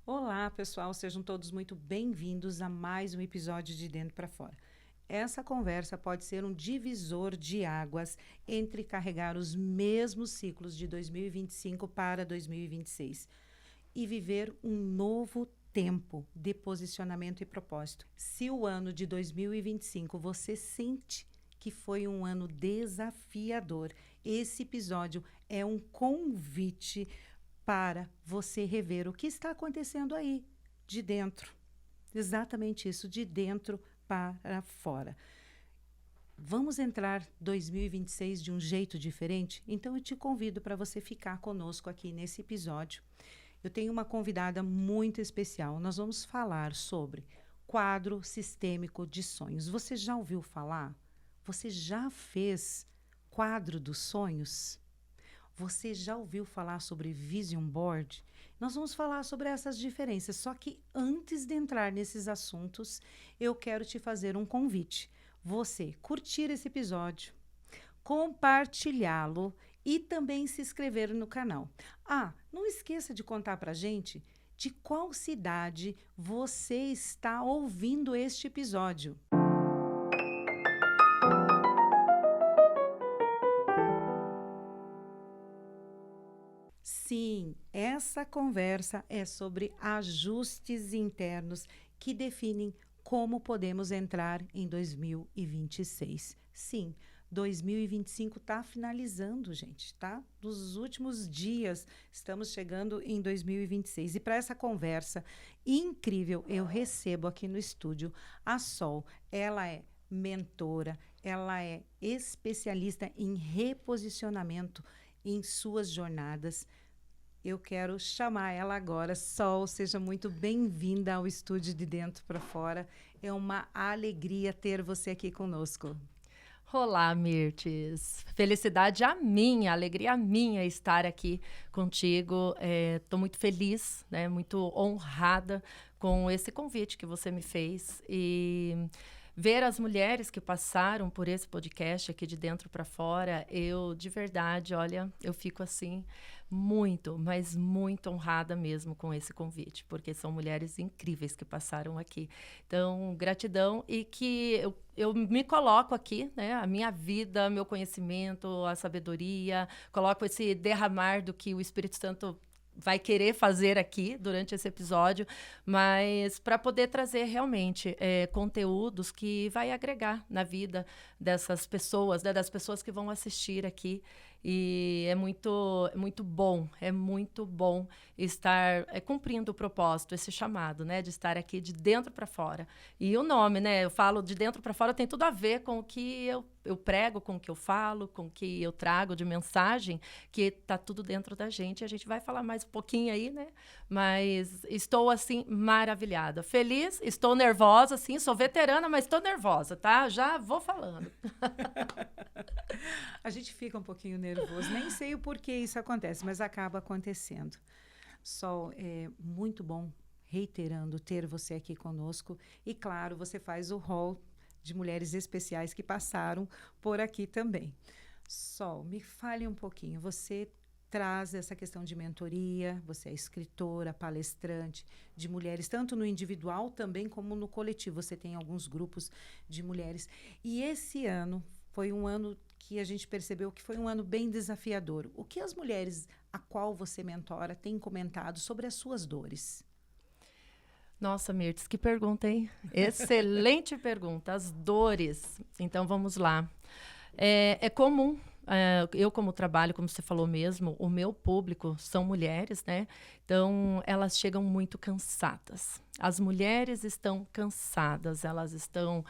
Olá, pessoal, sejam todos muito bem-vindos a mais um episódio de Dentro para Fora. Essa conversa pode ser um divisor de águas entre carregar os mesmos ciclos de 2025 para 2026 e viver um novo tempo de posicionamento e propósito. Se o ano de 2025 você sente que foi um ano desafiador, esse episódio é um convite para você rever o que está acontecendo aí, de dentro. Exatamente isso, de dentro para fora. Vamos entrar 2026 de um jeito diferente? Então eu te convido para você ficar conosco aqui nesse episódio. Eu tenho uma convidada muito especial. Nós vamos falar sobre quadro sistêmico de sonhos. Você já ouviu falar? Você já fez quadro dos sonhos? Você já ouviu falar sobre Vision Board? Nós vamos falar sobre essas diferenças, só que antes de entrar nesses assuntos, eu quero te fazer um convite. Você curtir esse episódio, compartilhá-lo e também se inscrever no canal. Ah, não esqueça de contar para a gente de qual cidade você está ouvindo este episódio. Sim, essa conversa é sobre ajustes internos que definem como podemos entrar em 2026. Sim, 2025 está finalizando, gente, tá? Dos últimos dias, estamos chegando em 2026. E para essa conversa incrível, eu recebo aqui no estúdio a Sol. Ela é mentora, ela é especialista em reposicionamento em suas jornadas. Eu quero chamar ela agora. Sol, seja muito bem-vinda ao estúdio de Dentro para Fora. É uma alegria ter você aqui conosco. Olá, Mirtes. Felicidade a minha, alegria a minha estar aqui contigo. Estou muito feliz, né, muito honrada com esse convite que você me fez. E ver as mulheres que passaram por esse podcast aqui de Dentro para Fora, eu, de verdade, olha, eu fico assim muito, mas muito honrada mesmo com esse convite, porque são mulheres incríveis que passaram aqui. Então, gratidão e que eu me coloco aqui, né? A minha vida, meu conhecimento, a sabedoria, coloco esse derramar do que o Espírito Santo vai querer fazer aqui durante esse episódio, mas para poder trazer realmente conteúdos que vai agregar na vida dessas pessoas, né, das pessoas que vão assistir aqui. E é muito bom estar cumprindo o propósito, esse chamado, né, de estar aqui de dentro para fora. E o nome, né, eu falo de dentro para fora, tem tudo a ver com o que eu prego, com o que eu falo, com o que eu trago de mensagem, que tá tudo dentro da gente. E a gente vai falar mais um pouquinho aí, né? Mas estou, assim, maravilhada. Feliz, estou nervosa, sim, sou veterana, mas estou nervosa, tá? Já vou falando. A gente fica um pouquinho nervoso, nem sei o porquê isso acontece, mas acaba acontecendo. Sol, é muito bom, reiterando, ter você aqui conosco. E, claro, você faz o rol de mulheres especiais que passaram por aqui também. Sol, me fale um pouquinho. Você traz essa questão de mentoria, você é escritora, palestrante de mulheres, tanto no individual também como no coletivo. Você tem alguns grupos de mulheres. E esse ano foi um ano que a gente percebeu que foi um ano bem desafiador. O que as mulheres a qual você mentora têm comentado sobre as suas dores? Nossa, Mirtes, que pergunta, hein? Excelente pergunta. As dores. Então, vamos lá. É comum. Eu, como trabalho, como você falou mesmo, o meu público são mulheres, né? Então, elas chegam muito cansadas. As mulheres estão cansadas, elas estão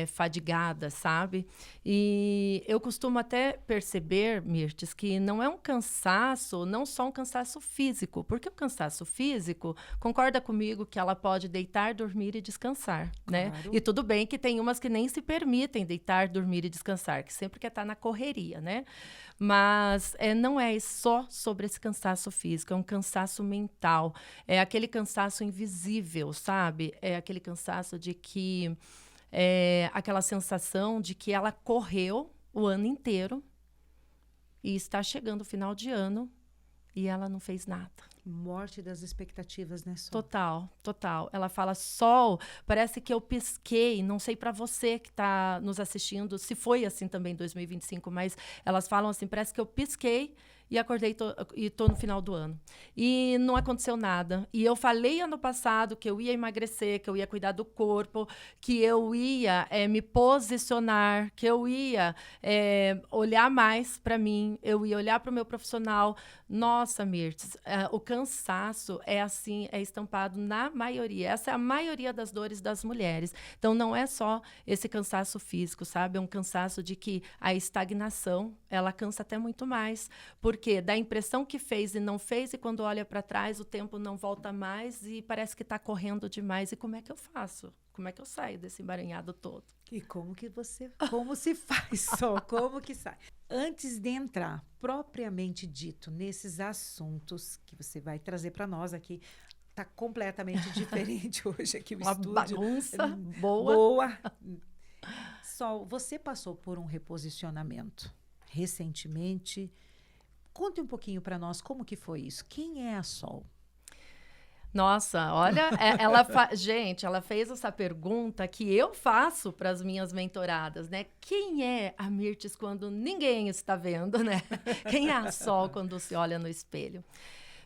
fadigadas, sabe? E eu costumo até perceber, Mirtes, que não é um cansaço, não só um cansaço físico, porque o cansaço físico, concorda comigo que ela pode deitar, dormir e descansar, né? Claro. E tudo bem que tem umas que nem se permitem deitar, dormir e descansar, que sempre quer estar na correria, né? Mas não é só sobre esse cansaço físico, é um cansaço mental, é aquele cansaço invisível, sabe? É aquele cansaço de que aquela sensação de que ela correu o ano inteiro e está chegando o final de ano E ela não fez nada. Morte das expectativas, né, Sol? Total, total. Ela fala, Sol, parece que eu pisquei, não sei para você que está nos assistindo, se foi assim também em 2025, mas elas falam assim, parece que eu pisquei e acordei e tô no final do ano. E não aconteceu nada. E eu falei ano passado que eu ia emagrecer, que eu ia cuidar do corpo, que eu ia me posicionar, que eu ia olhar mais para mim, eu ia olhar para o meu profissional. Nossa, Mirtes, o cansaço é assim, é estampado na maioria. Essa é a maioria das dores das mulheres. Então, não é só esse cansaço físico, sabe? É um cansaço de que a estagnação, ela cansa até muito mais. Porque dá a impressão que fez e não fez, e quando olha para trás, o tempo não volta mais e parece que está correndo demais. E como é que eu faço? Como é que eu saio desse emaranhado todo? E como se faz, Sol? Como que sai? Antes de entrar, propriamente dito, nesses assuntos que você vai trazer para nós aqui, tá completamente diferente hoje aqui o Uma estúdio. bagunça boa. Boa. Sol, você passou por um reposicionamento recentemente. Conte um pouquinho para nós como que foi isso. Quem é a Sol? Nossa, olha, gente, ela fez essa pergunta que eu faço para as minhas mentoradas, né? Quem é a Mirtes quando ninguém está vendo, né? Quem é a Sol quando se olha no espelho?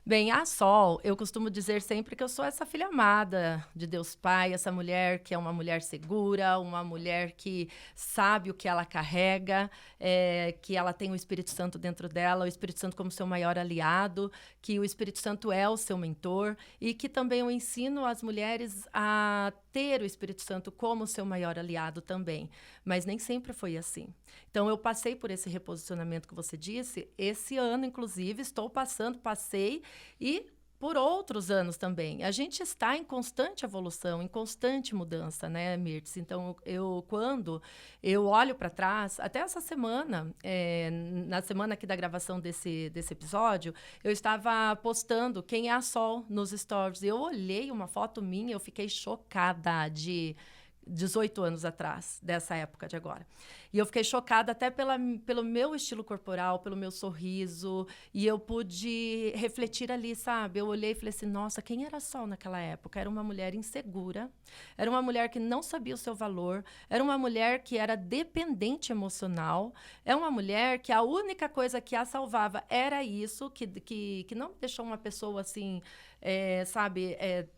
Bem, a Sol, eu costumo dizer sempre que eu sou essa filha amada de Deus Pai, essa mulher que é uma mulher segura, uma mulher que sabe o que ela carrega, que ela tem o Espírito Santo dentro dela, o Espírito Santo como seu maior aliado, que o Espírito Santo é o seu mentor e que também eu ensino as mulheres a ter o Espírito Santo como seu maior aliado também. Mas nem sempre foi assim. Então, eu passei por esse reposicionamento que você disse. Esse ano, inclusive, passei e por outros anos também. A gente está em constante evolução, em constante mudança, né, Mirtes? Então, quando eu olho para trás, até essa semana, na semana aqui da gravação desse episódio, eu estava postando quem é a Sol nos stories. Eu olhei uma foto minha, eu fiquei chocada de 18 anos atrás, dessa época de agora. E eu fiquei chocada até pelo meu estilo corporal, pelo meu sorriso, e eu pude refletir ali, sabe? Eu olhei e falei assim, nossa, quem era a Sol naquela época? Era uma mulher insegura, era uma mulher que não sabia o seu valor, era uma mulher que era dependente emocional, é uma mulher que a única coisa que a salvava era isso, que não deixou uma pessoa assim, sabe,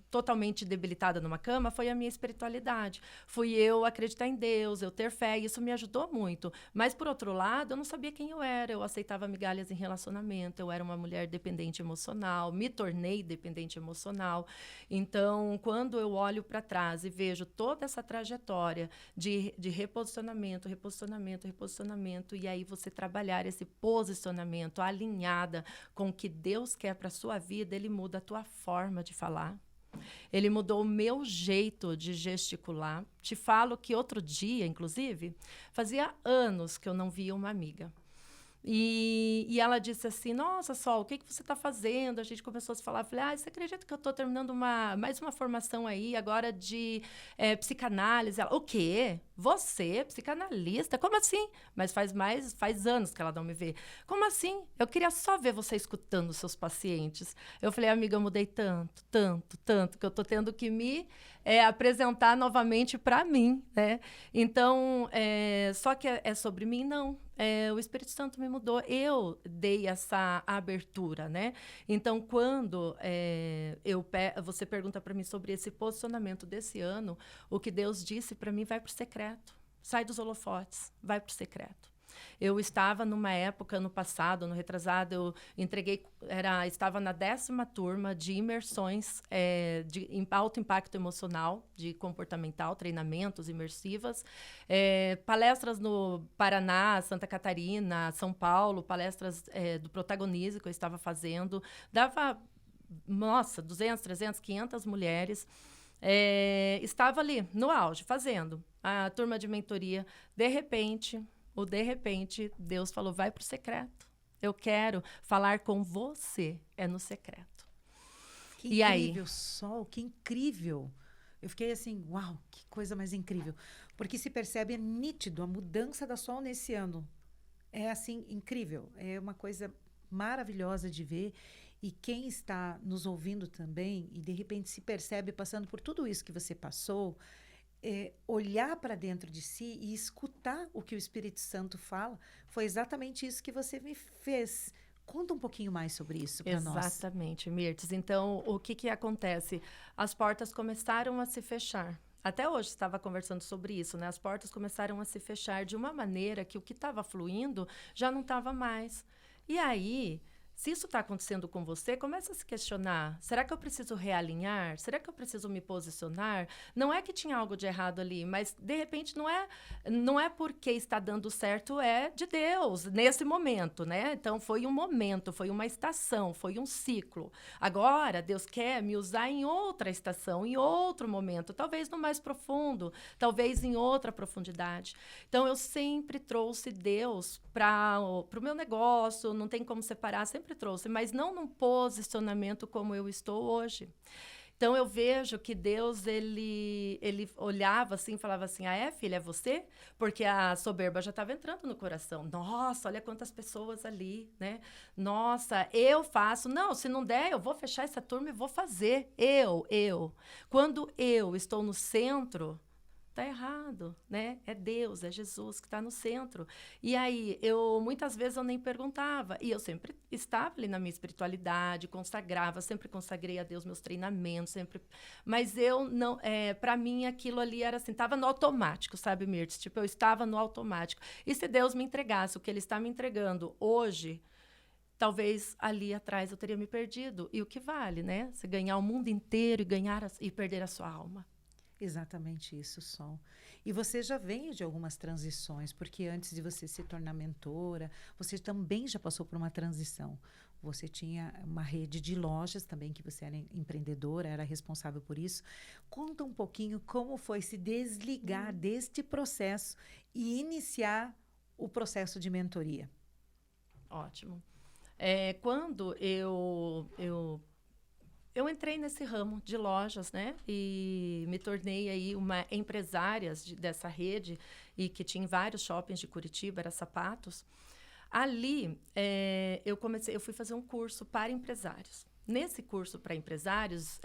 totalmente debilitada numa cama, foi a minha espiritualidade. Fui eu acreditar em Deus, eu ter fé, e isso me ajudou muito. Mas, por outro lado, eu não sabia quem eu era. Eu aceitava migalhas em relacionamento, eu era uma mulher dependente emocional, me tornei dependente emocional. Então, quando eu olho para trás e vejo toda essa trajetória de reposicionamento, e aí você trabalhar esse posicionamento alinhada com o que Deus quer para a sua vida, ele muda a tua forma de falar. Ele mudou o meu jeito de gesticular. Te falo que outro dia, inclusive, fazia anos que eu não via uma amiga. E ela disse assim, nossa, Sol, o que você está fazendo? A gente começou a se falar, falei, você acredita que eu estou terminando mais uma formação aí, agora de psicanálise? Ela, o quê? Você, psicanalista? Como assim? Mas faz anos que ela não me vê. Como assim? Eu queria só ver você escutando os seus pacientes. Eu falei, amiga, eu mudei tanto, que eu estou tendo que me apresentar novamente para mim, né? Então, só que é sobre mim? Não. O Espírito Santo me mudou, eu dei essa abertura, né? Então, quando você pergunta para mim sobre esse posicionamento desse ano, o que Deus disse para mim, vai para o secreto, sai dos holofotes, vai para o secreto. Eu estava numa época, no passado, no retrasado, eu estava na 10ª turma de imersões de alto impacto emocional, de comportamental, treinamentos imersivas, palestras no Paraná, Santa Catarina, São Paulo, palestras do Protagonize que eu estava fazendo. Dava, 200, 300, 500 mulheres. Estava ali, no auge, fazendo a turma de mentoria. De repente, Deus falou, vai para o secreto. Eu quero falar com você, no secreto. Que e incrível, aí? Sol, que incrível. Eu fiquei assim, uau, que coisa mais incrível. Porque se percebe, nítido, a mudança da Sol nesse ano. É assim, incrível. É uma coisa maravilhosa de ver. E quem está nos ouvindo também e de repente se percebe passando por tudo isso que você passou, olhar para dentro de si e escutar o que o Espírito Santo fala, foi exatamente isso que você me fez. Conta um pouquinho mais sobre isso para nós. Exatamente, Mirtes. Então, o que que acontece? As portas começaram a se fechar. Até hoje estava conversando sobre isso, né? As portas começaram a se fechar de uma maneira que o que estava fluindo já não estava mais. E aí, se isso está acontecendo com você, começa a se questionar. Será que eu preciso realinhar? Será que eu preciso me posicionar? Não é que tinha algo de errado ali, mas, de repente, não é porque está dando certo, é de Deus, nesse momento, né? Então, foi um momento, foi uma estação, foi um ciclo. Agora, Deus quer me usar em outra estação, em outro momento, talvez no mais profundo, talvez em outra profundidade. Então, eu sempre trouxe Deus para o meu negócio, não tem como separar, sempre trouxe, mas não num posicionamento como eu estou hoje. Então, eu vejo que Deus, ele olhava assim e falava assim, filha, é você? Porque a soberba já estava entrando no coração. Nossa, olha quantas pessoas ali, né? Nossa, eu faço. Não, se não der, eu vou fechar essa turma e vou fazer. Eu. Quando eu estou no centro, tá errado, né? É Deus, é Jesus que está no centro. E aí, muitas vezes eu nem perguntava. E eu sempre estava ali na minha espiritualidade, consagrava, sempre consagrei a Deus meus treinamentos, sempre. Mas eu não, para mim aquilo ali era assim, estava no automático, sabe, Mirtes? Tipo, eu estava no automático. E se Deus me entregasse o que Ele está me entregando hoje, talvez ali atrás eu teria me perdido. E o que vale, né? Você ganhar o mundo inteiro e perder a sua alma. Exatamente isso, Sol. E você já veio de algumas transições, porque antes de você se tornar mentora, você também já passou por uma transição. Você tinha uma rede de lojas também, que você era empreendedora, era responsável por isso. Conta um pouquinho como foi se desligar deste processo e iniciar o processo de mentoria. Ótimo. Quando eu entrei nesse ramo de lojas, né? E me tornei aí uma empresária dessa rede e que tinha em vários shoppings de Curitiba, era Sapatos. Ali, eu fui fazer um curso para empresários. Nesse curso para empresários,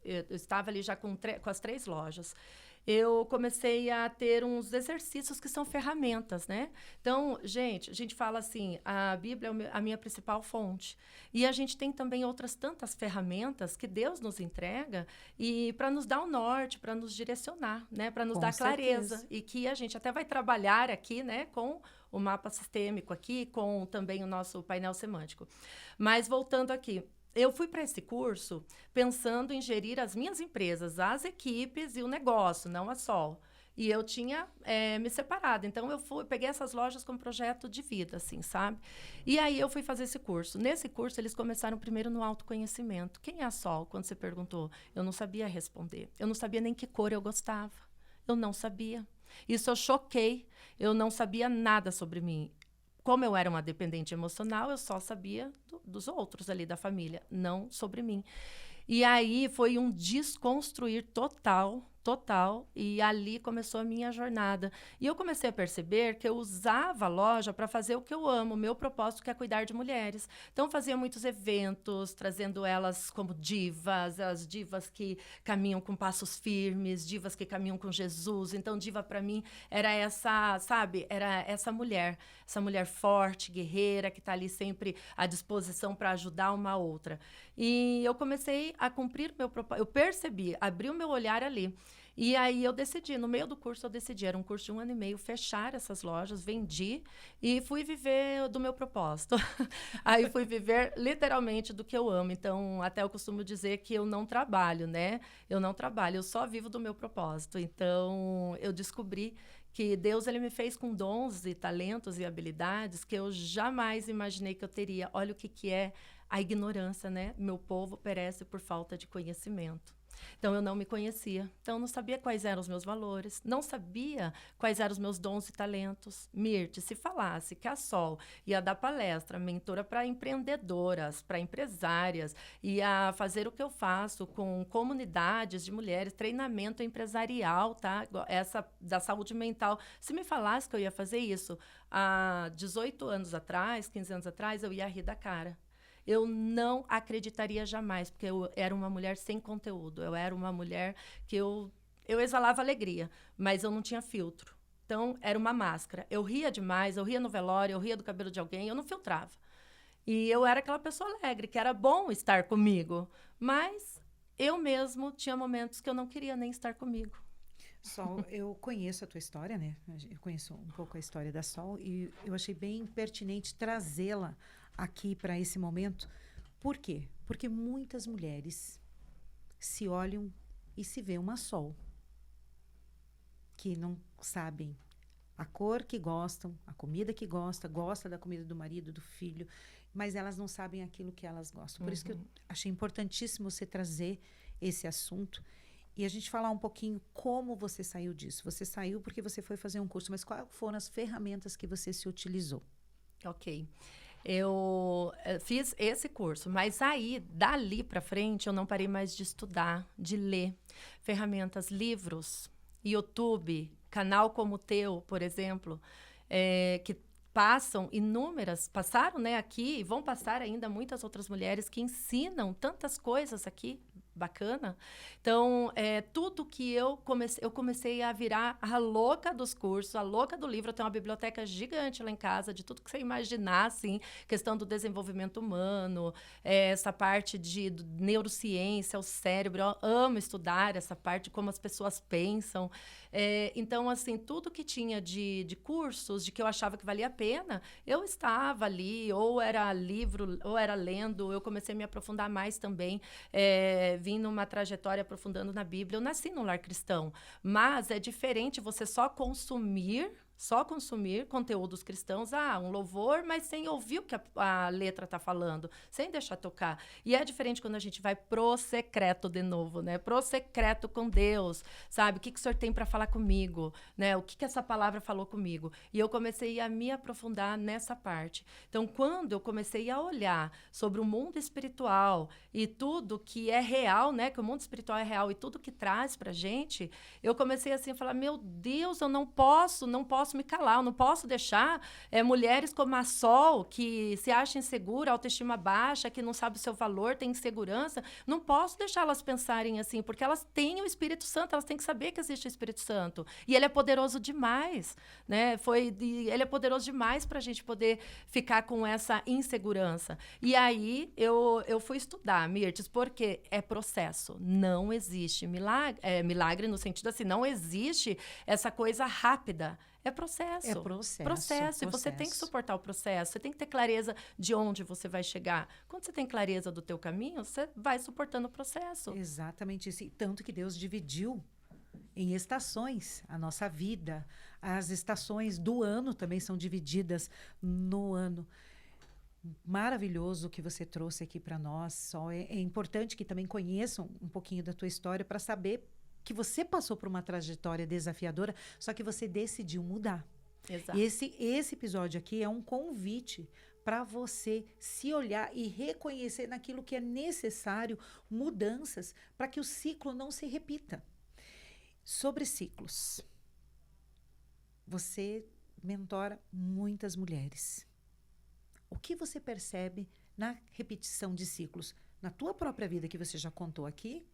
eu estava ali já com as 3 lojas. Eu comecei a ter uns exercícios que são ferramentas, né? Então, a gente fala assim, a Bíblia é a minha principal fonte. E a gente tem também outras tantas ferramentas que Deus nos entrega e para nos dar o norte, para nos direcionar, né? Para nos dar clareza. E que a gente até vai trabalhar aqui, né? Com o mapa sistêmico aqui, com também o nosso painel semântico. Mas voltando aqui, eu fui para esse curso pensando em gerir as minhas empresas, as equipes e o negócio, não a Sol. E eu tinha me separado. Então, peguei essas lojas como projeto de vida, assim, sabe? E aí, eu fui fazer esse curso. Nesse curso, eles começaram primeiro no autoconhecimento. Quem é a Sol? Quando você perguntou, eu não sabia responder. Eu não sabia nem que cor eu gostava. Eu não sabia. Isso eu choquei. Eu não sabia nada sobre mim. Como eu era uma dependente emocional, eu só sabia dos outros ali da família, não sobre mim. E aí foi um desconstruir total, e ali começou a minha jornada. E eu comecei a perceber que eu usava a loja para fazer o que eu amo, o meu propósito, que é cuidar de mulheres. Então, fazia muitos eventos, trazendo elas como divas, as divas que caminham com passos firmes, divas que caminham com Jesus. Então, diva para mim era essa, sabe, era essa mulher forte, guerreira, que está ali sempre à disposição para ajudar uma outra. E eu comecei a cumprir meu propósito. Eu percebi, abri o meu olhar ali. E aí eu decidi, no meio do curso era um curso de 1 ano e meio, fechar essas lojas, vendi e fui viver do meu propósito. Aí fui viver literalmente do que eu amo. Então, até eu costumo dizer que eu não trabalho, né? Eu não trabalho, eu só vivo do meu propósito. Então, eu descobri que Deus, ele me fez com dons e talentos e habilidades que eu jamais imaginei que eu teria. Olha o que é a ignorância, né? Meu povo perece por falta de conhecimento. Então, eu não me conhecia. Então, eu não sabia quais eram os meus valores, não sabia quais eram os meus dons e talentos. Mirte, se falasse que a Sol ia dar palestra, mentora para empreendedoras, para empresárias, ia fazer o que eu faço com comunidades de mulheres, treinamento empresarial, tá? Essa da saúde mental. Se me falasse que eu ia fazer isso há 18 anos atrás, 15 anos atrás, eu ia rir da cara. Eu não acreditaria jamais, porque eu era uma mulher sem conteúdo. Eu era uma mulher que eu exalava alegria, mas eu não tinha filtro. Então, era uma máscara. Eu ria demais, eu ria no velório, eu ria do cabelo de alguém, eu não filtrava. E eu era aquela pessoa alegre, que era bom estar comigo, mas eu mesmo tinha momentos que eu não queria nem estar comigo. Sol, eu conheço a tua história, né? Eu conheço um pouco a história da Sol e eu achei bem pertinente trazê-la aqui para esse momento. Por quê? Porque muitas mulheres se olham e se vê uma Sol, que não sabem a cor que gostam, a comida que gosta da comida do marido, do filho, mas elas não sabem aquilo que elas gostam. Por isso que eu achei importantíssimo você trazer esse assunto e a gente falar um pouquinho como você saiu disso. Você saiu porque você foi fazer um curso, mas quais foram as ferramentas que você se utilizou? Ok. Eu fiz esse curso, mas aí, dali para frente, eu não parei mais de estudar, de ler ferramentas, livros, YouTube, canal como o teu, por exemplo, que passaram, né, aqui e vão passar ainda muitas outras mulheres que ensinam tantas coisas aqui, bacana. Então, tudo que eu comecei a virar a louca dos cursos, a louca do livro. Eu tenho uma biblioteca gigante lá em casa, de tudo que você imaginar, assim, questão do desenvolvimento humano, essa parte de neurociência, o cérebro. Eu amo estudar essa parte de como as pessoas pensam. Então, assim, tudo que tinha de cursos, de que eu achava que valia a pena, eu estava ali, ou era livro, ou era lendo. Eu comecei a me aprofundar mais também, vim numa trajetória aprofundando na Bíblia. Eu nasci num lar cristão, mas é diferente você só consumir conteúdos cristãos, um louvor, mas sem ouvir o que a letra está falando, sem deixar tocar. E é diferente quando a gente vai pro secreto de novo, né? Pro secreto com Deus, sabe? O que o Senhor tem para falar comigo, né? O que essa palavra falou comigo? E eu comecei a me aprofundar nessa parte. Então, quando eu comecei a olhar sobre o mundo espiritual e tudo que é real, né? Que o mundo espiritual é real e tudo que traz pra gente, eu comecei assim a falar, meu Deus, eu não posso me calar, eu não posso deixar mulheres como a Sol, que se acha insegura, autoestima baixa, que não sabe o seu valor, tem insegurança, não posso deixar elas pensarem assim, porque elas têm o Espírito Santo, elas têm que saber que existe o Espírito Santo. E ele é poderoso demais, né? Ele é poderoso demais para a gente poder ficar com essa insegurança. E aí eu fui estudar, Mirtes, porque é processo. Não existe milagre no sentido assim, não existe essa coisa rápida. É processo. É processo. Processo. E você tem que suportar o processo. Você tem que ter clareza de onde você vai chegar. Quando você tem clareza do teu caminho, você vai suportando o processo. Exatamente isso. E tanto que Deus dividiu em estações a nossa vida. As estações do ano também são divididas no ano. Maravilhoso o que você trouxe aqui para nós. Só é importante que também conheçam um pouquinho da tua história para saber que você passou por uma trajetória desafiadora, só que você decidiu mudar. Exato. E esse episódio aqui é um convite para você se olhar e reconhecer naquilo que é necessário mudanças para que o ciclo não se repita. Sobre ciclos, você mentora muitas mulheres. O que você percebe na repetição de ciclos? Na tua própria vida, que você já contou aqui,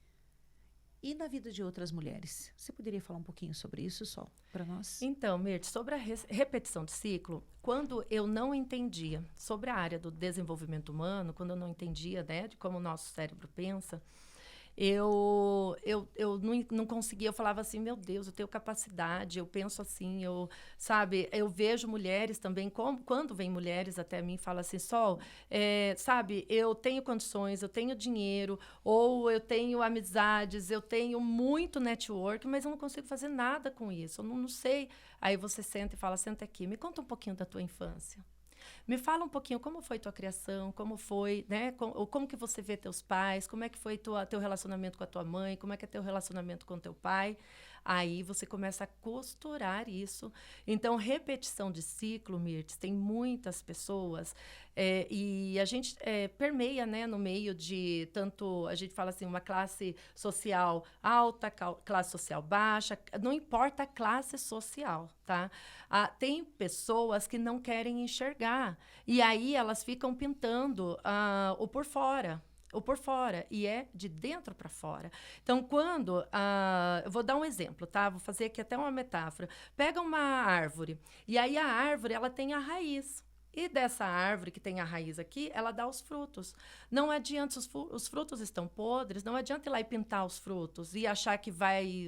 e na vida de outras mulheres. Você poderia falar um pouquinho sobre isso, Sol, para nós? Então, Mirth, sobre a repetição de ciclo, quando eu não entendia sobre a área do desenvolvimento humano, quando eu não entendia, né, de como o nosso cérebro pensa, eu não conseguia, eu falava assim, meu Deus, eu tenho capacidade, eu penso assim, sabe, eu vejo mulheres também, quando vem mulheres até mim e falam assim, Sol, sabe, eu tenho condições, eu tenho dinheiro, ou eu tenho amizades, eu tenho muito network, mas eu não consigo fazer nada com isso, eu não sei. Aí você senta e fala, senta aqui, me conta um pouquinho da tua infância. Me fala um pouquinho como foi tua criação, como foi, né? Como que você vê teus pais, como é que foi teu relacionamento com a tua mãe, como é que é teu relacionamento com teu pai. Aí você começa a costurar isso. Então, repetição de ciclo, Mirtes, tem muitas pessoas e a gente permeia, né, no meio de tanto, a gente fala assim, uma classe social alta, classe social baixa, não importa a classe social, tá? Tem pessoas que não querem enxergar e aí elas ficam pintando o por fora. E é de dentro para fora. Então, eu vou dar um exemplo, tá? Vou fazer aqui até uma metáfora. Pega uma árvore, e aí a árvore, ela tem a raiz. E dessa árvore que tem a raiz aqui, ela dá os frutos. Não adianta, os frutos estão podres, não adianta ir lá e pintar os frutos e achar que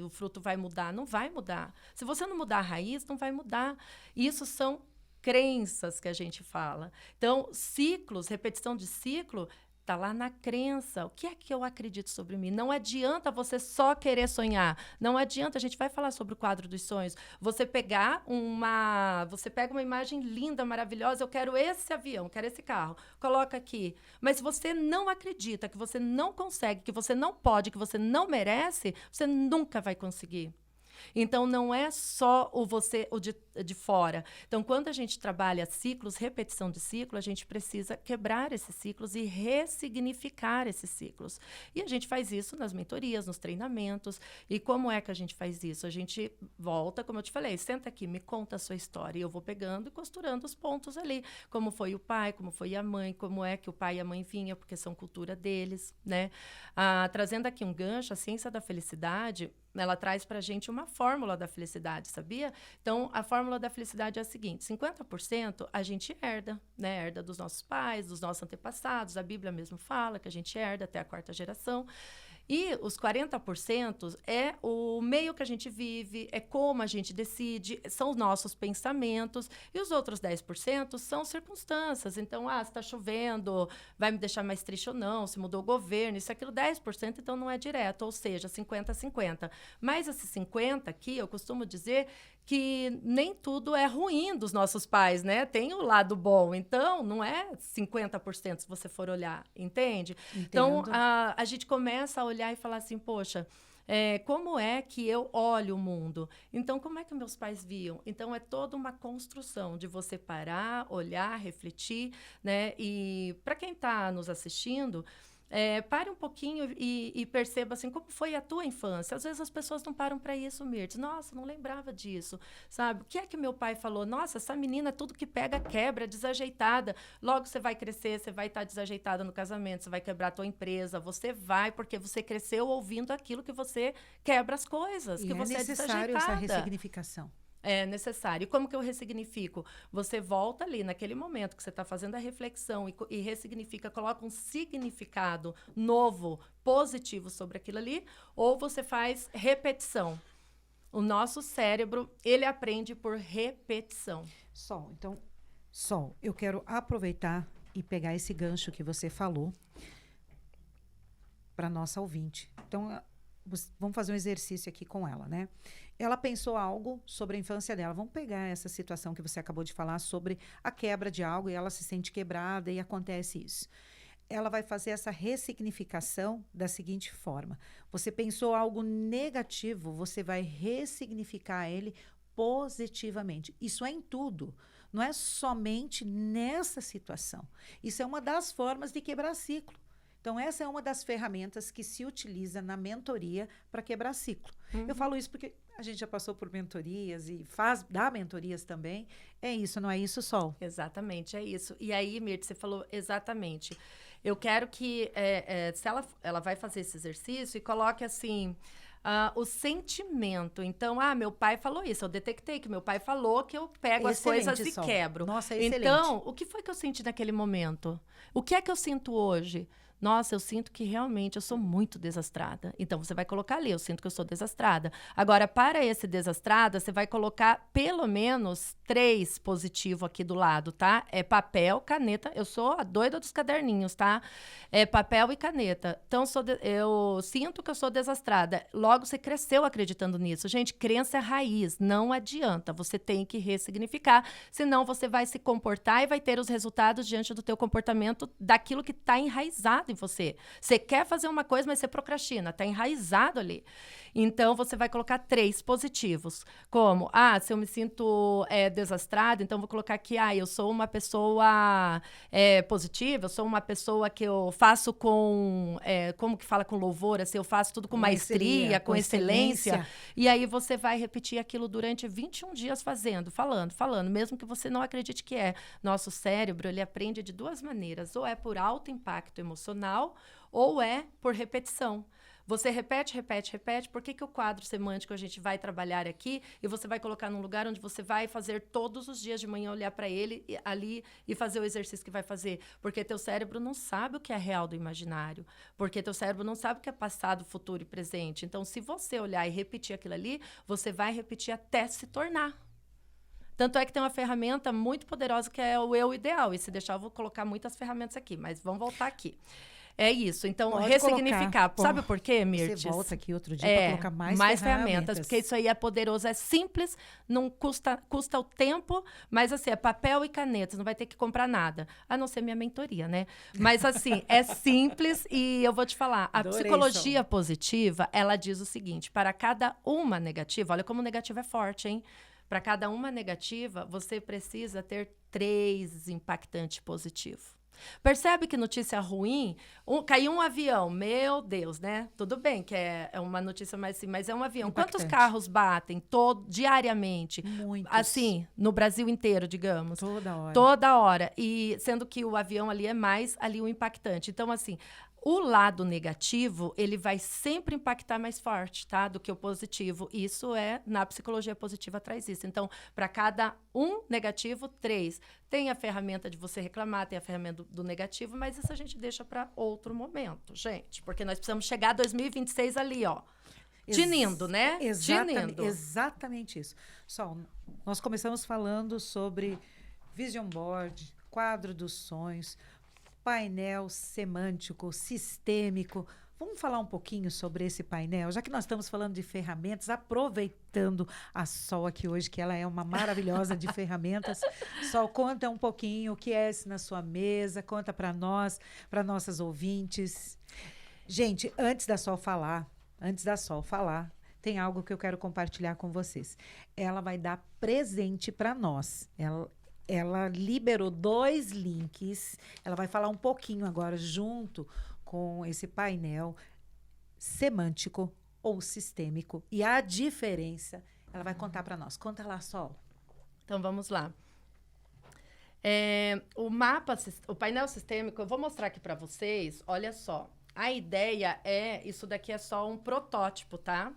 o fruto vai mudar. Não vai mudar. Se você não mudar a raiz, não vai mudar. Isso são crenças que a gente fala. Então, ciclos, repetição de ciclo, está lá na crença. O que é que eu acredito sobre mim? Não adianta você só querer sonhar. Não adianta, a gente vai falar sobre o quadro dos sonhos. Você pega uma imagem linda, maravilhosa, eu quero esse avião, quero esse carro. Coloca aqui. Mas se você não acredita, que você não consegue, que você não pode, que você não merece, você nunca vai conseguir. Então, não é só o de fora. Então, quando a gente trabalha ciclos, repetição de ciclo, a gente precisa quebrar esses ciclos e ressignificar esses ciclos. E a gente faz isso nas mentorias, nos treinamentos. E como é que a gente faz isso? A gente volta, como eu te falei, senta aqui, me conta a sua história. E eu vou pegando e costurando os pontos ali. Como foi o pai, como foi a mãe, como é que o pai e a mãe vinham, porque são cultura deles, né? Trazendo aqui um gancho, a ciência da felicidade, ela traz para a gente uma fórmula da felicidade, sabia? Então, a fórmula da felicidade é a seguinte: 50% a gente herda, né? Herda dos nossos pais, dos nossos antepassados. A Bíblia mesmo fala que a gente herda até a 4ª geração. E os 40% é o meio que a gente vive, é como a gente decide, são os nossos pensamentos. E os outros 10% são circunstâncias. Então, se está chovendo, vai me deixar mais triste ou não, se mudou o governo, isso, aquilo, 10%, então não é direto, ou seja, 50-50. Mas esses 50% aqui, eu costumo dizer que nem tudo é ruim dos nossos pais, né? Tem o lado bom. Então, não é 50% se você for olhar, entende? Entendo. Então, a gente começa a olhar e falar assim, poxa, como é que eu olho o mundo? Então, como é que meus pais viam? Então, é toda uma construção de você parar, olhar, refletir, né? E para quem está nos assistindo, pare um pouquinho e perceba assim, como foi a tua infância. Às vezes as pessoas não param para isso, Mirtes. Nossa, não lembrava disso, sabe? O que é que meu pai falou? Nossa, essa menina, tudo que pega, quebra, desajeitada. Logo você vai crescer, você vai estar desajeitada no casamento, você vai quebrar a tua empresa, você vai, porque você cresceu ouvindo aquilo que você quebra as coisas, que você é desajeitada. É necessário essa ressignificação. É necessário. E como que eu ressignifico? Você volta ali, naquele momento que você está fazendo a reflexão e ressignifica, coloca um significado novo, positivo sobre aquilo ali, ou você faz repetição. O nosso cérebro, ele aprende por repetição. Sol, eu quero aproveitar e pegar esse gancho que você falou para nossa ouvinte. Então, vamos fazer um exercício aqui com ela, né? Ela pensou algo sobre a infância dela. Vamos pegar essa situação que você acabou de falar sobre a quebra de algo e ela se sente quebrada e acontece isso. Ela vai fazer essa ressignificação da seguinte forma: você pensou algo negativo, você vai ressignificar ele positivamente. Isso é em tudo. Não é somente nessa situação. Isso é uma das formas de quebrar ciclo. Então, essa é uma das ferramentas que se utiliza na mentoria para quebrar ciclo. Eu falo isso porque a gente já passou por mentorias e dá mentorias também. É isso, não é isso, Sol? Exatamente, é isso. E aí, Mirta, você falou exatamente. Eu quero que, se ela vai fazer esse exercício e coloque assim... o sentimento. Então, meu pai falou isso. Eu detectei que meu pai falou que eu pego as coisas e quebro. Nossa, excelente. Então, o que foi que eu senti naquele momento? O que é que eu sinto hoje? Nossa, eu sinto que realmente eu sou muito desastrada. Então, você vai colocar ali, eu sinto que eu sou desastrada. Agora, para esse desastrada, você vai colocar pelo menos 3 positivo aqui do lado, tá? É papel, caneta. Eu sou a doida dos caderninhos, tá? É papel e caneta. Então, eu sinto que eu sou desastrada. Logo, você cresceu acreditando nisso. Gente, crença é raiz. Não adianta. Você tem que ressignificar. Senão, você vai se comportar e vai ter os resultados diante do teu comportamento daquilo que está enraizado em você. Você quer fazer uma coisa, mas você procrastina. Está enraizado ali. Então, você vai colocar 3 positivos. Como, se eu me sinto desastrada, então vou colocar aqui, eu sou uma pessoa positiva, eu sou uma pessoa que eu faço como que fala com louvor, assim, eu faço tudo com maestria, com excelência. E aí você vai repetir aquilo durante 21 dias falando, mesmo que você não acredite que é. Nosso cérebro, ele aprende de 2 maneiras, ou é por alto impacto emocional, ou é por repetição. Você repete. Por que o quadro semântico a gente vai trabalhar aqui e você vai colocar num lugar onde você vai fazer todos os dias de manhã, olhar para ele ali e fazer o exercício que vai fazer? Porque teu cérebro não sabe o que é real do imaginário. Porque teu cérebro não sabe o que é passado, futuro e presente. Então, se você olhar e repetir aquilo ali, você vai repetir até se tornar. Tanto é que tem uma ferramenta muito poderosa que é o eu ideal. E se deixar, eu vou colocar muitas ferramentas aqui, mas vamos voltar aqui. É isso. Então, pode ressignificar. Colocar. Sabe por quê, Mirtes? Você volta aqui outro dia para colocar mais ferramentas. Porque isso aí é poderoso, é simples, não custa o tempo, mas assim, é papel e caneta, não vai ter que comprar nada. A não ser minha mentoria, né? Mas assim, é simples e eu vou te falar, a psicologia positiva, ela diz o seguinte, para cada uma negativa, olha como negativa é forte, hein? Para cada uma negativa, você precisa ter 3 impactantes positivos. Percebe que notícia ruim? Caiu um avião, meu Deus, né? Tudo bem que é uma notícia mais assim, mas é um avião. Impactante. Quantos carros batem diariamente? Muitos. Assim, no Brasil inteiro, digamos. Toda hora. Toda hora. E sendo que o avião ali é mais ali o impactante. Então, assim, o lado negativo, ele vai sempre impactar mais forte, tá? Do que o positivo. Isso na psicologia positiva traz isso. Então, para cada negativo, 3. Tem a ferramenta de você reclamar, tem a ferramenta do negativo, mas isso a gente deixa para outro momento, gente. Porque nós precisamos chegar a 2026 ali, ó. Tinindo, né? Tinindo. Exatamente isso. Nós começamos falando sobre vision board, quadro dos sonhos, painel semântico, sistêmico. Vamos falar um pouquinho sobre esse painel? Já que nós estamos falando de ferramentas, aproveitando a Sol aqui hoje, que ela é uma maravilhosa de ferramentas. Sol, conta um pouquinho o que é esse na sua mesa, conta para nós, para nossas ouvintes. Gente, antes da Sol falar, tem algo que eu quero compartilhar com vocês. Ela vai dar presente para nós. Ela liberou 2 links. Ela vai falar um pouquinho agora junto com esse painel semântico ou sistêmico. E a diferença, ela vai contar para nós. Conta lá, Sol. Então, vamos lá. O painel sistêmico, eu vou mostrar aqui para vocês. Olha só. A ideia isso daqui é só um protótipo, tá?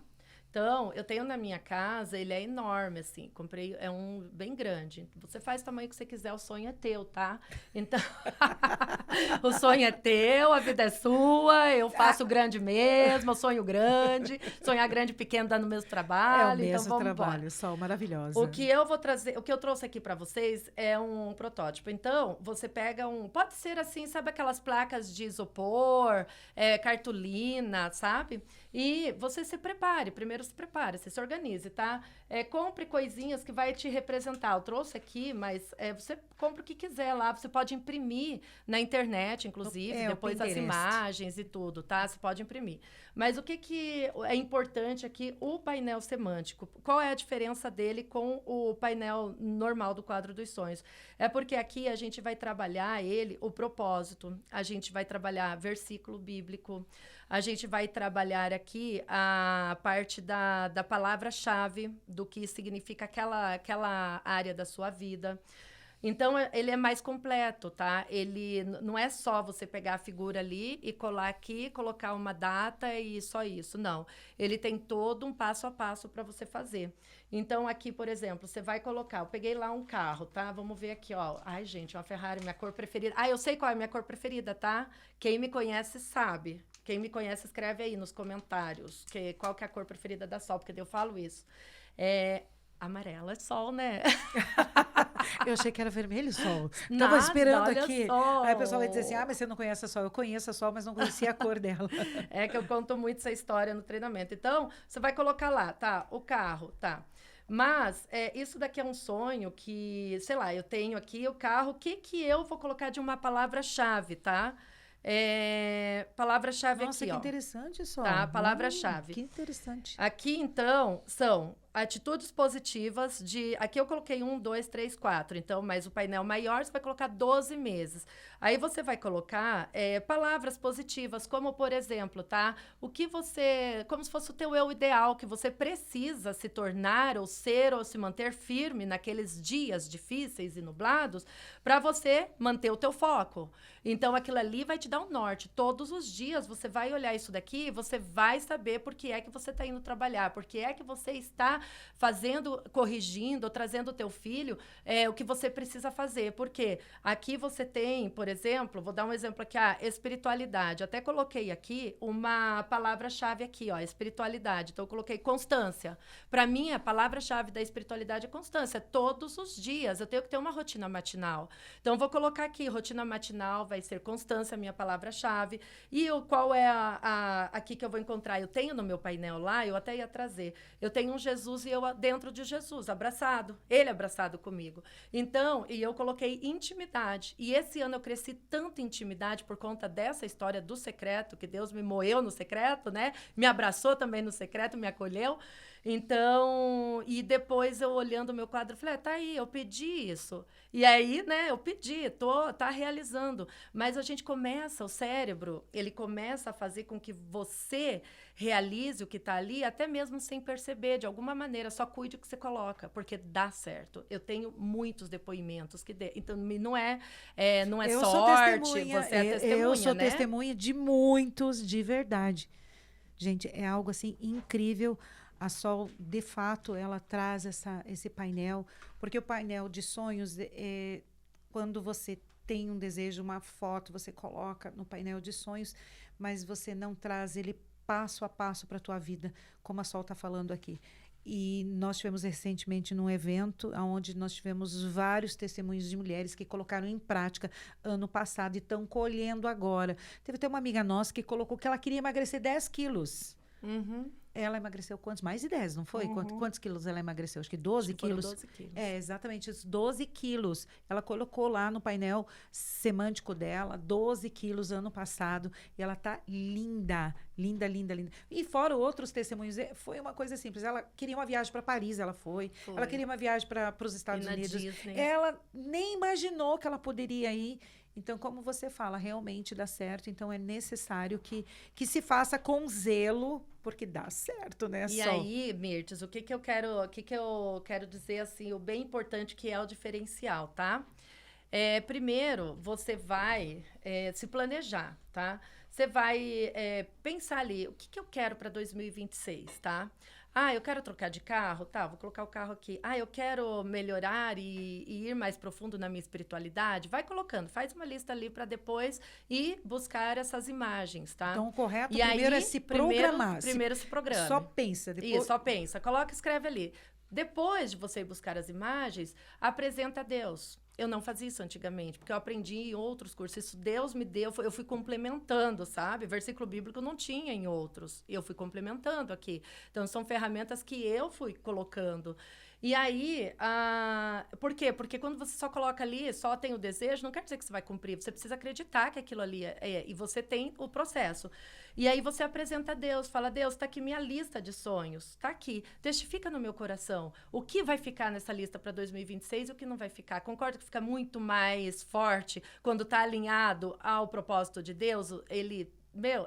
Então, eu tenho na minha casa, ele é enorme, assim. Comprei, é um bem grande. Você faz o tamanho que você quiser, o sonho é teu, tá? Então, o sonho é teu, a vida é sua, eu faço grande mesmo, eu sonho grande. Sonhar grande e pequeno dá no mesmo trabalho. É o mesmo então, vamos trabalho, embora. Sol, maravilhosa. O que eu vou trazer, o que eu trouxe aqui para vocês é um protótipo. Então, você pega pode ser assim, sabe aquelas placas de isopor, cartolina, sabe? E você se prepare, primeiro se prepare, você se organize, tá? Compre coisinhas que vai te representar. Eu trouxe aqui, mas você compra o que quiser lá. Você pode imprimir na internet, inclusive, depois as imagens e tudo, tá? Você pode imprimir. Mas o que é importante aqui, o painel semântico. Qual é a diferença dele com o painel normal do quadro dos sonhos? É porque aqui a gente vai trabalhar o propósito, a gente vai trabalhar versículo bíblico, a gente vai trabalhar aqui a parte da palavra-chave, do que significa aquela área da sua vida. Então, ele é mais completo, tá? Ele não é só você pegar a figura ali e colar aqui, colocar uma data e só isso. Não. Ele tem todo um passo a passo para você fazer. Então, aqui, por exemplo, você vai colocar... Eu peguei lá um carro, tá? Vamos ver aqui, ó. Ai, gente, uma Ferrari, minha cor preferida. Ah, eu sei qual é a minha cor preferida, tá? Quem me conhece sabe. Quem me conhece, escreve aí nos comentários qual que é a cor preferida da Sol, porque eu falo isso. Amarela é Sol, né? Eu achei que era vermelho Sol. Nada, Tava esperando olha aqui. só. Aí a pessoa vai dizer assim, mas você não conhece a Sol. Eu conheço a Sol, mas não conhecia a cor dela. É que eu conto muito essa história no treinamento. Então, você vai colocar lá, tá? O carro, tá? Mas isso daqui é um sonho que, sei lá, eu tenho aqui o carro. O que eu vou colocar de uma palavra-chave, tá? Palavra-chave Nossa, aqui, que ó. interessante, Sol. Tá? Palavra-chave. Que interessante. Aqui, então, são atitudes positivas de... Aqui eu coloquei 1, 2, 3, 4. Então, mas o painel maior, você vai colocar 12 meses. Aí você vai colocar palavras positivas, como, por exemplo, tá? O que você... Como se fosse o teu eu ideal, que você precisa se tornar, ou ser, ou se manter firme naqueles dias difíceis e nublados, para você manter o teu foco. Então, aquilo ali vai te dar um norte. Todos os dias você vai olhar isso daqui, você vai saber por que é que você está indo trabalhar, por que é que você está fazendo, corrigindo, ou trazendo o teu filho o que você precisa fazer. Porque aqui você tem, por exemplo, vou dar um exemplo aqui, espiritualidade. Até coloquei aqui uma palavra-chave aqui, ó, espiritualidade. Então, eu coloquei constância. Para mim, a palavra-chave da espiritualidade é constância. Todos os dias eu tenho que ter uma rotina matinal. Então, vou colocar aqui, rotina matinal vai ser constância, a minha palavra-chave. E qual é aqui que eu vou encontrar? Eu tenho no meu painel lá, eu até ia trazer. Eu tenho um Jesus e eu dentro de Jesus, abraçado. Ele abraçado comigo. Então, e eu coloquei intimidade. E esse ano eu cresci tanto em intimidade por conta dessa história do secreto, que Deus me moeu no secreto, né? Me abraçou também no secreto, me acolheu. Então, e depois eu olhando o meu quadro, falei, tá aí, eu pedi isso. E aí, né, eu pedi, tá realizando. Mas a gente começa, o cérebro, ele começa a fazer com que você realize o que tá ali, até mesmo sem perceber, de alguma maneira, só cuide o que você coloca, porque dá certo. Eu tenho muitos depoimentos então não é sorte, você é testemunha, eu sou né? testemunha de muitos, de verdade. Gente, é algo assim incrível. A Sol, de fato, ela traz esse painel, porque o painel de sonhos, quando você tem um desejo, uma foto, você coloca no painel de sonhos, mas você não traz ele passo a passo para a tua vida, como a Sol está falando aqui. E nós tivemos recentemente num evento onde nós tivemos vários testemunhos de mulheres que colocaram em prática ano passado e estão colhendo agora. Teve até uma amiga nossa que colocou que ela queria emagrecer 10 quilos. Uhum. Ela emagreceu quantos? Mais de 10, não foi? Uhum. Quantos quilos ela emagreceu? Acho que 12 quilos. 12 quilos. Exatamente isso, 12 quilos. Ela colocou lá no painel semântico dela, 12 quilos ano passado. E ela tá linda, linda, linda, linda. E fora outros testemunhos, foi uma coisa simples. Ela queria uma viagem para Paris, ela foi. Ela queria uma viagem para os Estados Unidos. Disney. Ela nem imaginou que ela poderia ir. Então, como você fala, realmente dá certo. Então, é necessário que se faça com zelo, porque dá certo, né, E aí, Mirtes, o que eu quero dizer, assim, o bem importante que é o diferencial, tá? Primeiro, você vai se planejar, tá? Você vai pensar ali, o que eu quero para 2026, tá? Eu quero trocar de carro, tá, vou colocar o carro aqui. Eu quero melhorar e ir mais profundo na minha espiritualidade. Vai colocando, faz uma lista ali para depois ir buscar essas imagens, tá? Então, o correto E primeiro aí, é se programar. Primeiro se programa. Só pensa. Depois... Isso, só pensa. Coloca, escreve ali. Depois de você ir buscar as imagens, apresenta a Deus. Eu não fazia isso antigamente, porque eu aprendi em outros cursos. Isso Deus me deu, eu fui complementando, sabe? Versículo bíblico não tinha em outros. Eu fui complementando aqui. Então, são ferramentas que eu fui colocando. E aí, por quê? Porque quando você só coloca ali, só tem o desejo, não quer dizer que você vai cumprir. Você precisa acreditar que aquilo ali e você tem o processo. E aí você apresenta a Deus, fala, Deus, está aqui minha lista de sonhos, está aqui, testifica no meu coração. O que vai ficar nessa lista para 2026 e o que não vai ficar? Concordo que fica muito mais forte quando está alinhado ao propósito de Deus, ele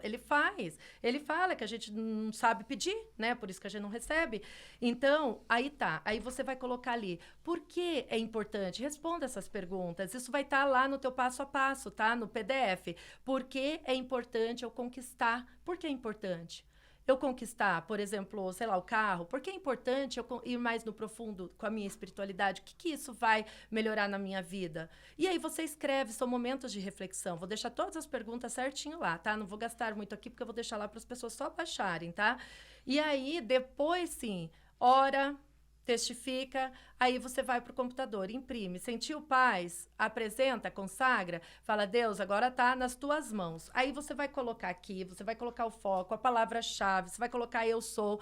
Ele faz. Ele fala que a gente não sabe pedir, né? Por isso que a gente não recebe. Então, aí tá. Aí você vai colocar ali. Por que é importante? Responda essas perguntas. Isso vai estar lá no teu passo a passo, tá? No PDF. Por que é importante eu conquistar? Por que é importante? Eu conquistar, por exemplo, sei lá, o carro, porque é importante eu ir mais no profundo com a minha espiritualidade? O que isso vai melhorar na minha vida? E aí você escreve, são momentos de reflexão. Vou deixar todas as perguntas certinho lá, tá? Não vou gastar muito aqui, porque eu vou deixar lá para as pessoas só baixarem, tá? E aí, depois, sim, ora, testifica, aí você vai para o computador, imprime, sentiu paz, apresenta, consagra, fala, Deus, agora está nas tuas mãos. Aí você vai colocar aqui, você vai colocar o foco, a palavra-chave, você vai colocar eu sou.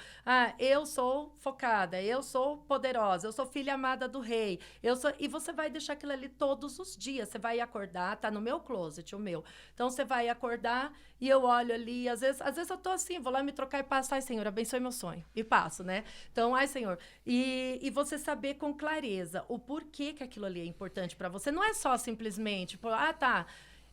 Eu sou focada, eu sou poderosa, eu sou filha amada do rei, eu sou... E você vai deixar aquilo ali todos os dias, você vai acordar, tá no meu closet, o meu. Então, você vai acordar e eu olho ali, às vezes eu tô assim, vou lá me trocar e passo, ai, Senhor, abençoe meu sonho. E passo, né? Então, ai, Senhor. E você saber com clareza o porquê que aquilo ali é importante para você. Não é só simplesmente, tá,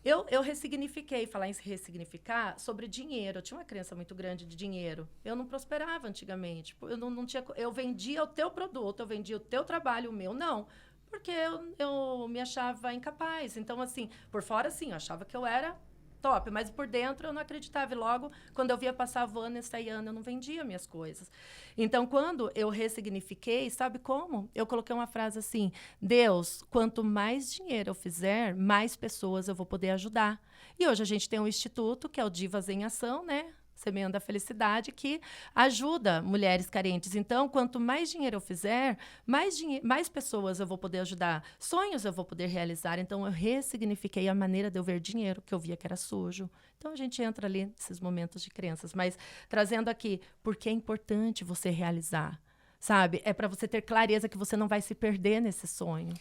eu ressignifiquei, falar em ressignificar sobre dinheiro. Eu tinha uma crença muito grande de dinheiro. Eu não prosperava antigamente. Eu não tinha, eu vendia o teu produto, eu vendia o teu trabalho, o meu não. Porque eu me achava incapaz. Então, assim, por fora, sim, eu achava que eu era top, mas por dentro eu não acreditava. E logo, quando eu via passar a Vanessa e a Ana, eu não vendia minhas coisas. Então, quando eu ressignifiquei, sabe como? Eu coloquei uma frase assim, Deus, quanto mais dinheiro eu fizer, mais pessoas eu vou poder ajudar. E hoje a gente tem um instituto, que é o Divas em Ação, né? Semeando a Felicidade, que ajuda mulheres carentes. Então, quanto mais dinheiro eu fizer, mais pessoas eu vou poder ajudar. Sonhos eu vou poder realizar. Então, eu ressignifiquei a maneira de eu ver dinheiro, que eu via que era sujo. Então, a gente entra ali nesses momentos de crenças. Mas, trazendo aqui, porque é importante você realizar, sabe? É para você ter clareza que você não vai se perder nesse sonho.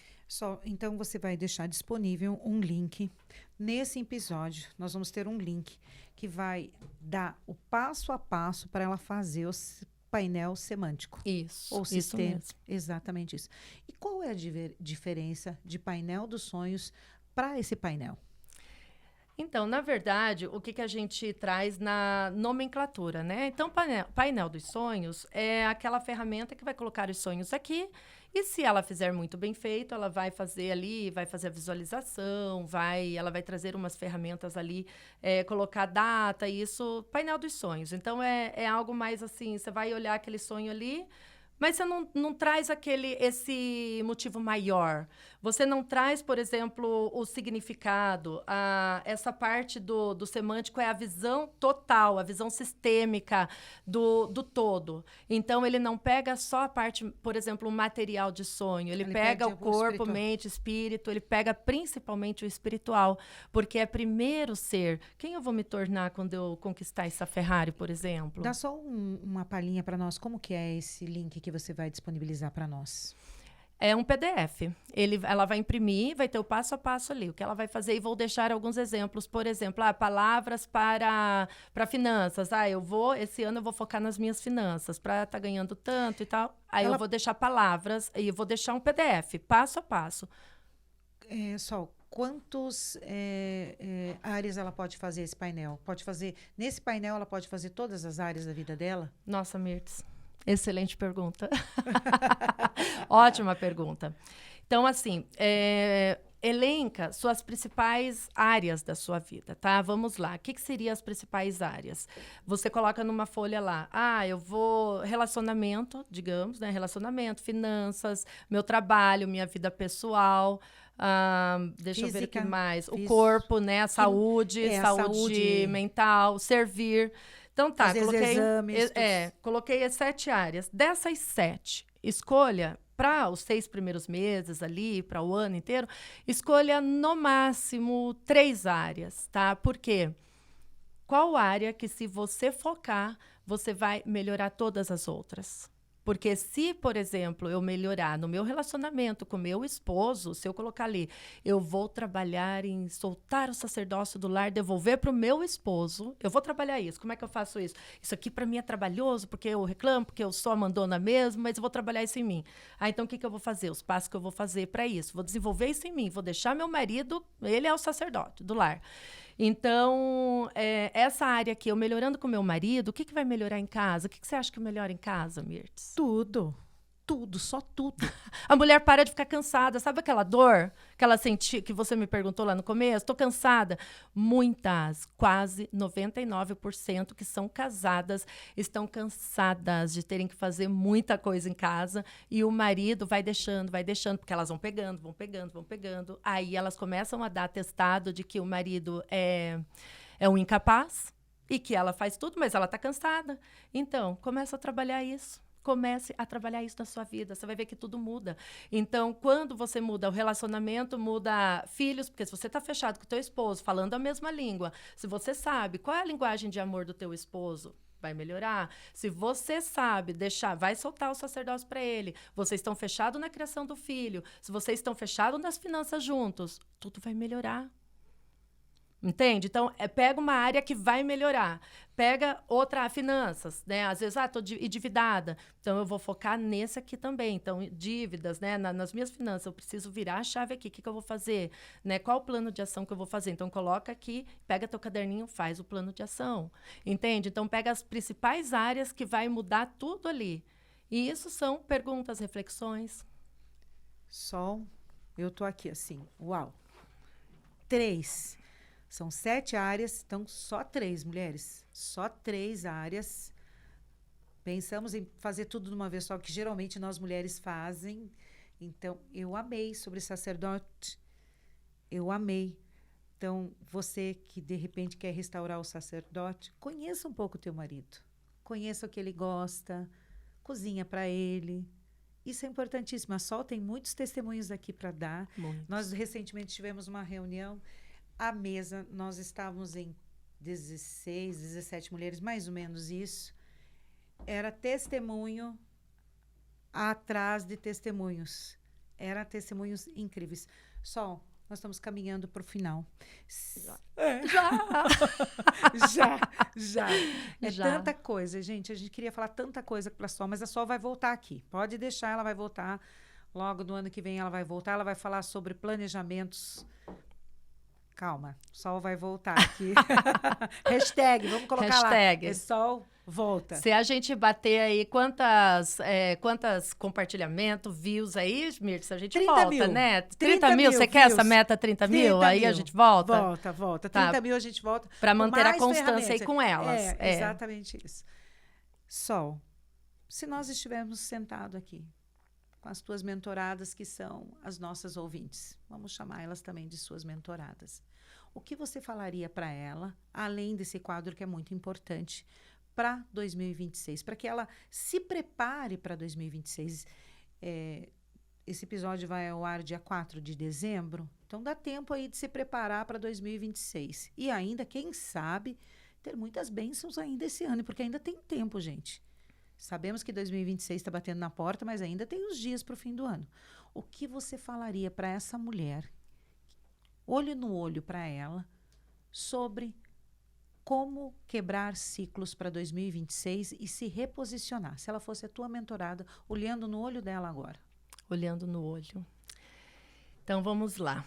Então, você vai deixar disponível um link. Nesse episódio, nós vamos ter um link que vai dar o passo a passo para ela fazer o painel semântico. Isso, ou isso sistema. mesmo. Exatamente isso. E qual é a diferença de painel dos sonhos para esse painel? Então, na verdade, o que a gente traz na nomenclatura, né? Então, painel dos sonhos é aquela ferramenta que vai colocar os sonhos aqui. E se ela fizer muito bem feito, ela vai fazer ali, vai fazer a visualização, ela vai trazer umas ferramentas ali, colocar data, isso, painel dos sonhos. Então, é algo mais assim, você vai olhar aquele sonho ali, mas você não traz esse motivo maior. Você não traz, por exemplo, o significado. Essa parte do semântico é a visão total, a visão sistêmica do todo. Então, ele não pega só a parte, por exemplo, o material de sonho. Ele pega o corpo, mente, espírito. Ele pega principalmente o espiritual. Porque é primeiro ser. Quem eu vou me tornar quando eu conquistar essa Ferrari, por exemplo? Dá só uma palhinha para nós. Como que é esse link que você vai disponibilizar para nós? É um PDF. Ela vai imprimir, vai ter o passo a passo ali. O que ela vai fazer, e vou deixar alguns exemplos. Por exemplo, palavras para finanças. Esse ano eu vou focar nas minhas finanças, para estar ganhando tanto e tal. Aí eu vou deixar palavras, e eu vou deixar um PDF, passo a passo. Quantas áreas ela pode fazer esse painel? Nesse painel, ela pode fazer todas as áreas da vida dela? Nossa, Mirtes. Excelente pergunta. Ótima pergunta. Então, assim, elenca suas principais áreas da sua vida, tá? Vamos lá. O que seriam as principais áreas? Você coloca numa folha lá. Eu vou... Relacionamento, digamos, né? Relacionamento, finanças, meu trabalho, minha vida pessoal... deixa eu ver o que mais. O corpo, né? A saúde, saúde mental, servir... Então tá, coloquei as 7 áreas. Dessas 7, escolha para os 6 primeiros meses ali, para o ano inteiro, escolha no máximo 3 áreas, tá? Por quê? Qual área que, se você focar, você vai melhorar todas as outras? Porque se, por exemplo, eu melhorar no meu relacionamento com meu esposo, se eu colocar ali, eu vou trabalhar em soltar o sacerdócio do lar, devolver para o meu esposo, eu vou trabalhar isso. Como é que eu faço isso? Isso aqui para mim é trabalhoso, porque eu reclamo, porque eu sou a mandona mesmo, mas eu vou trabalhar isso em mim. Então, o que eu vou fazer? Os passos que eu vou fazer para isso. Vou desenvolver isso em mim, vou deixar meu marido, ele é o sacerdote do lar. Então, essa área aqui, eu melhorando com meu marido, o que, que vai melhorar em casa? O que, que você acha que melhora em casa, Mirtes? Tudo. Tudo, só tudo. A mulher para de ficar cansada. Sabe aquela dor que ela sentiu, que você me perguntou lá no começo? Estou cansada. Muitas, quase 99% que são casadas estão cansadas de terem que fazer muita coisa em casa e o marido vai deixando, porque elas vão pegando. Aí elas começam a dar atestado de que o marido é um incapaz e que ela faz tudo, mas ela está cansada. Então, começa a trabalhar isso. Comece a trabalhar isso na sua vida. Você vai ver que tudo muda. Então, quando você muda o relacionamento, muda filhos, porque se você está fechado com o teu esposo, falando a mesma língua, se você sabe qual é a linguagem de amor do teu esposo, vai melhorar. Se você sabe deixar, vai soltar o sacerdócio para ele. Vocês estão fechados na criação do filho. Se vocês estão fechados nas finanças juntos, tudo vai melhorar. Entende? Então, pega uma área que vai melhorar. Pega outra, finanças, né? Às vezes, estou endividada. Então, eu vou focar nesse aqui também. Então, dívidas, né? Nas minhas finanças, eu preciso virar a chave aqui. O que eu vou fazer? Né? Qual o plano de ação que eu vou fazer? Então, coloca aqui, pega teu caderninho, faz o plano de ação. Entende? Então, pega as principais áreas que vai mudar tudo ali. E isso são perguntas, reflexões. Sol, eu tô aqui assim, uau. 3. São 7 áreas, então só 3, mulheres. Só 3 áreas. Pensamos em fazer tudo de uma vez só, que geralmente nós mulheres fazem. Então, eu amei sobre sacerdote. Eu amei. Então, você que de repente quer restaurar o sacerdote, conheça um pouco o teu marido. Conheça o que ele gosta, cozinha para ele. Isso é importantíssimo. A Sol tem muitos testemunhos aqui para dar. Muitos. Nós recentemente tivemos uma reunião. A mesa, nós estávamos em 16, 17 mulheres, mais ou menos isso. Era testemunho atrás de testemunhos. Era testemunhos incríveis. Sol, nós estamos caminhando para o final. Já. Já. Tanta coisa, gente. A gente queria falar tanta coisa para a Sol, mas a Sol vai voltar aqui. Pode deixar, ela vai voltar. Logo no ano que vem ela vai voltar. Ela vai falar sobre planejamentos. Calma, Sol vai voltar aqui. Hashtag, vamos colocar Hashtag. lá. Sol volta. Se a gente bater aí quantas compartilhamentos, views aí, Mirtes, a gente 30 volta, mil. né? 30 mil, você quer views. essa meta 30 mil? Aí a gente volta? Volta. Tá. 30 mil a gente volta. Para com manter a mais constância aí ferramentas. com elas. Exatamente isso. Sol, se nós estivermos sentados aqui, com as tuas mentoradas, que são as nossas ouvintes, vamos chamar elas também de suas mentoradas. O que você falaria para ela, além desse quadro que é muito importante, para 2026? Para que ela se prepare para 2026. Esse episódio vai ao ar dia 4 de dezembro, então dá tempo aí de se preparar para 2026. E ainda, quem sabe, ter muitas bênçãos ainda esse ano, porque ainda tem tempo, gente. Sabemos que 2026 está batendo na porta, mas ainda tem uns dias para o fim do ano. O que você falaria para essa mulher, olho no olho para ela, sobre como quebrar ciclos para 2026 e se reposicionar? Se ela fosse a tua mentorada, olhando no olho dela agora. Olhando no olho. Então, vamos lá.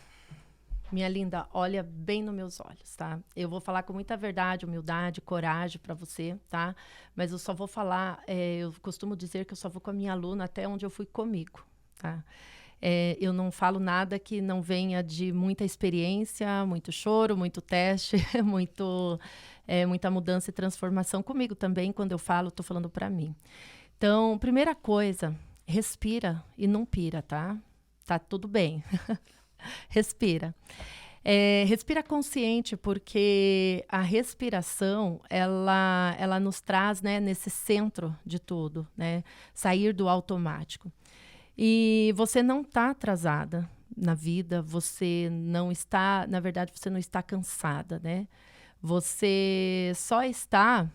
Minha linda, olha bem nos meus olhos, tá? Eu vou falar com muita verdade, humildade, coragem para você, tá? Mas eu só vou falar, eu costumo dizer que eu só vou com a minha aluna até onde eu fui comigo, tá? Eu não falo nada que não venha de muita experiência, muito choro, muito teste, muita mudança e transformação comigo também. Quando eu falo, estou falando para mim. Então, primeira coisa, respira e não pira, tá? Tá tudo bem. Respira. Respira consciente, porque a respiração, ela nos traz, né, nesse centro de tudo, né? Sair do automático. E você não está atrasada na vida, você não está, na verdade, você não está cansada, né? Você só está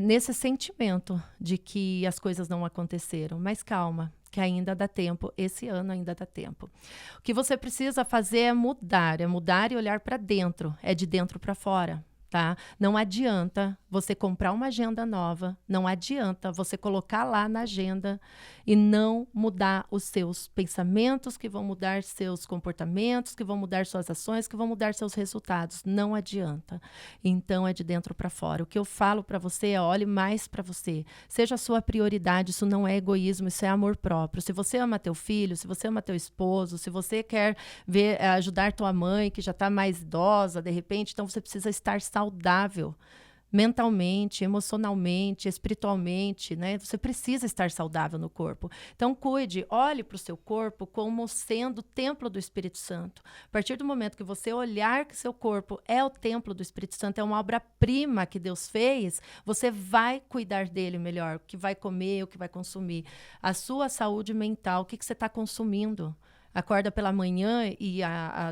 nesse sentimento de que as coisas não aconteceram. Mas calma, que ainda dá tempo, esse ano ainda dá tempo. O que você precisa fazer é mudar e olhar para dentro, é de dentro para fora. tá? Não adianta você comprar uma agenda nova, não adianta você colocar lá na agenda e não mudar os seus pensamentos, que vão mudar seus comportamentos, que vão mudar suas ações, que vão mudar seus resultados. Não adianta. Então, é de dentro para fora. O que eu falo para você é: olhe mais para você. Seja a sua prioridade. Isso não é egoísmo, isso é amor próprio. Se você ama teu filho, se você ama teu esposo, se você quer ajudar tua mãe, que já está mais idosa, de repente, então você precisa estar saudável. Mentalmente, emocionalmente, espiritualmente, né? Você precisa estar saudável no corpo. Então, cuide, olhe para o seu corpo como sendo o templo do Espírito Santo. A partir do momento que você olhar que seu corpo é o templo do Espírito Santo, é uma obra-prima que Deus fez, você vai cuidar dele melhor, o que vai comer, o que vai consumir. A sua saúde mental, o que você está consumindo? Acorda pela manhã e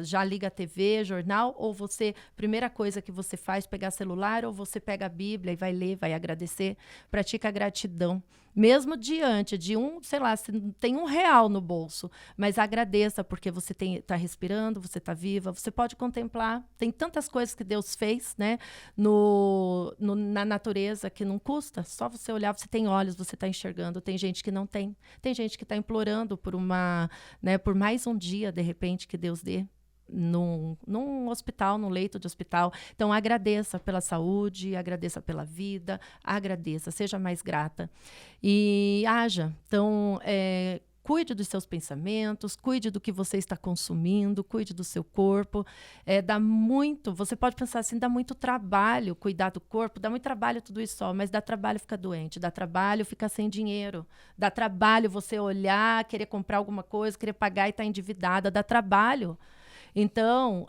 já liga a TV, jornal, ou você, primeira coisa que você faz, pegar celular, ou você pega a Bíblia e vai ler, vai agradecer, pratica a gratidão. Mesmo diante de sei lá, se tem R$ 1 no bolso, mas agradeça porque você está respirando, você está viva, você pode contemplar. Tem tantas coisas que Deus fez, né, na natureza que não custa. Só você olhar, você tem olhos, você está enxergando. Tem gente que não tem. Tem gente que está implorando por por mais um dia, de repente, que Deus dê. Num hospital, num leito de hospital. Então, agradeça pela saúde, agradeça pela vida, agradeça, seja mais grata. E haja. Então, cuide dos seus pensamentos, cuide do que você está consumindo, cuide do seu corpo. Você pode pensar assim, dá muito trabalho cuidar do corpo, dá muito trabalho tudo isso só, mas dá trabalho ficar doente, dá trabalho ficar sem dinheiro, dá trabalho você olhar, querer comprar alguma coisa, querer pagar e estar endividada, dá trabalho. Então,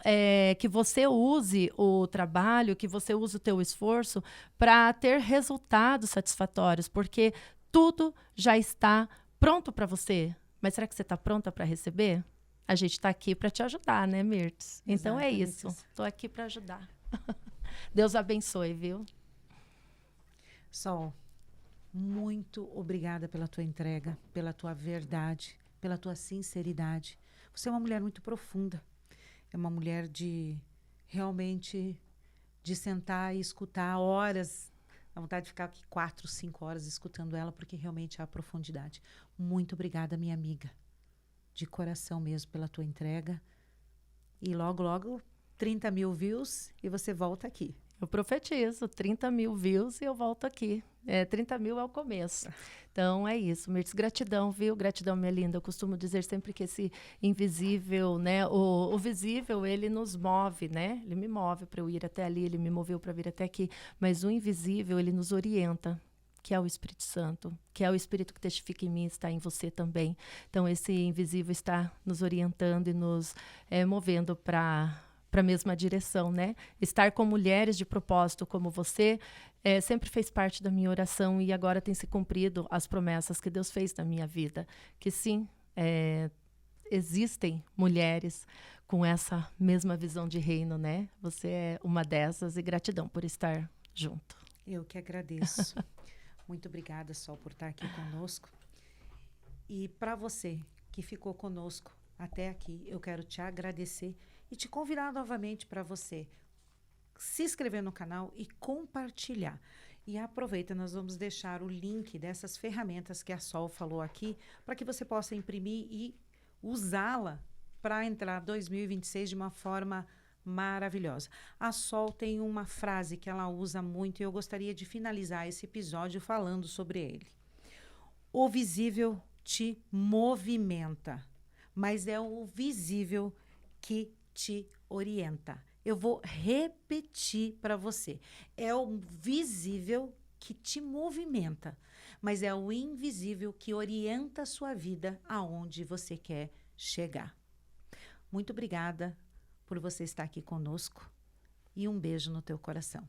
que você use o trabalho, que você use o teu esforço para ter resultados satisfatórios, porque tudo já está pronto para você. Mas será que você está pronta para receber? A gente está aqui para te ajudar, né, Mirtes? Então é isso. Estou aqui para ajudar. Deus abençoe, viu? Sol, muito obrigada pela tua entrega, pela tua verdade, pela tua sinceridade. Você é uma mulher muito profunda. É uma mulher realmente de sentar e escutar horas. Dá vontade de ficar aqui 4, 5 horas escutando ela, porque realmente há profundidade. Muito obrigada, minha amiga. De coração mesmo pela tua entrega. E logo, logo, 30 mil views e você volta aqui. Eu profetizo, 30 mil views e eu volto aqui. 30 mil é o começo. Então, é isso. Mirtes, gratidão, viu? Gratidão, minha linda. Eu costumo dizer sempre que esse invisível, né? O visível, ele nos move, né? Ele me move para eu ir até ali, ele me moveu para vir até aqui. Mas o invisível, ele nos orienta, que é o Espírito Santo, que é o Espírito que testifica em mim, está em você também. Então, esse invisível está nos orientando e nos movendo para a mesma direção, né? Estar com mulheres de propósito como você sempre fez parte da minha oração e agora tem se cumprido as promessas que Deus fez na minha vida. Que sim, existem mulheres com essa mesma visão de reino, né? Você é uma dessas e gratidão por estar junto. Eu que agradeço. Muito obrigada, Sol, por estar aqui conosco. E para você que ficou conosco até aqui, eu quero te agradecer e te convidar novamente para você se inscrever no canal e compartilhar. E aproveita, nós vamos deixar o link dessas ferramentas que a Sol falou aqui, para que você possa imprimir e usá-la para entrar 2026 de uma forma maravilhosa. A Sol tem uma frase que ela usa muito e eu gostaria de finalizar esse episódio falando sobre ele. O visível te movimenta, mas é o visível que te orienta. Eu vou repetir para você. É o visível que te movimenta, mas é o invisível que orienta a sua vida aonde você quer chegar. Muito obrigada por você estar aqui conosco e um beijo no teu coração.